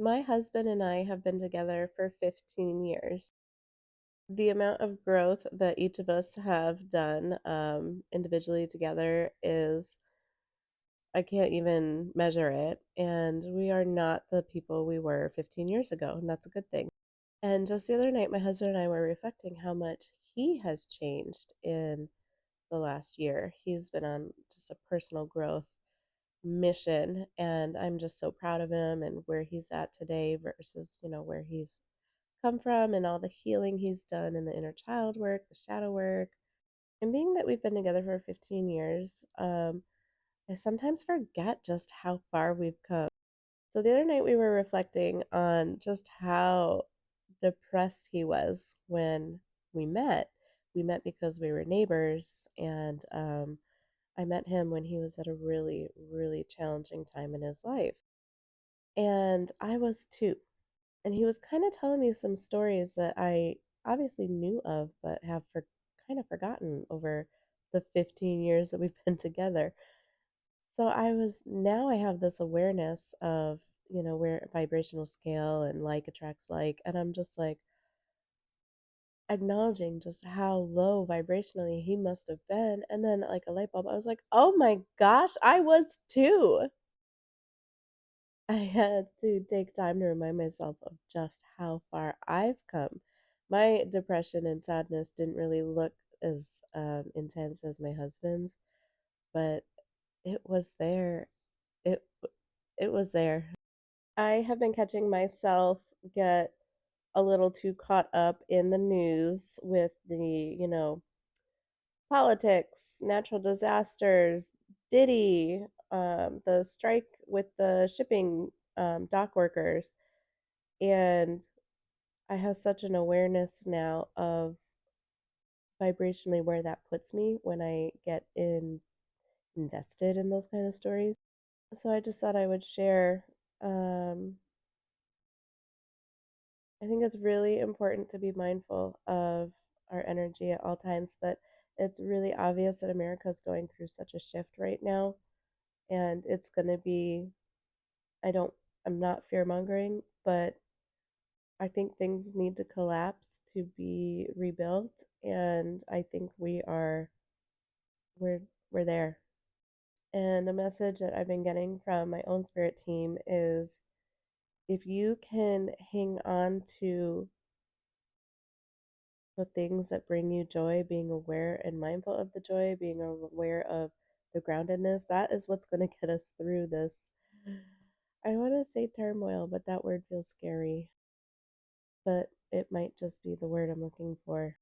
My husband and I have been together for 15 years. The amount of growth that each of us have done individually together is, I can't even measure it. And we are not the people we were 15 years ago, and that's a good thing. And just the other night, my husband and I were reflecting how much he has changed in the last year. He's been on just a personal growth mission, and I'm just so proud of him and where he's at today versus, where he's come from and all the healing he's done in the inner child work, the shadow work. And being that we've been together for 15 years, I sometimes forget just how far we've come. So the other night we were reflecting on just how depressed he was when we met. We met because we were neighbors, and I met him when he was at a really, really challenging time in his life. And I was too. And he was kind of telling me some stories that I obviously knew of, but have kind of forgotten over the 15 years that we've been together. So now I have this awareness of, where vibrational scale and like attracts like. And I'm just like acknowledging just how low vibrationally he must have been. And then, like a light bulb, I was like, oh my gosh, I was too. I had to take time to remind myself of just how far I've come. My depression and sadness didn't really look as intense as my husband's, but it was there. It it was there. I have been catching myself get a little too caught up in the news with the politics, natural disasters, Diddy, the strike with the shipping dock workers. And I have such an awareness now of vibrationally where that puts me when I get invested in those kind of stories. So I just thought I would share. Um, I think it's really important to be mindful of our energy at all times, but it's really obvious that America is going through such a shift right now, and it's going to be, I don't, I'm not fear mongering, but I think things need to collapse to be rebuilt, and I think we're we're there. And a message that I've been getting from my own spirit team is if you can hang on to the things that bring you joy, being aware and mindful of the joy, being aware of the groundedness, that is what's going to get us through this. I want to say turmoil, but that word feels scary, but it might just be the word I'm looking for.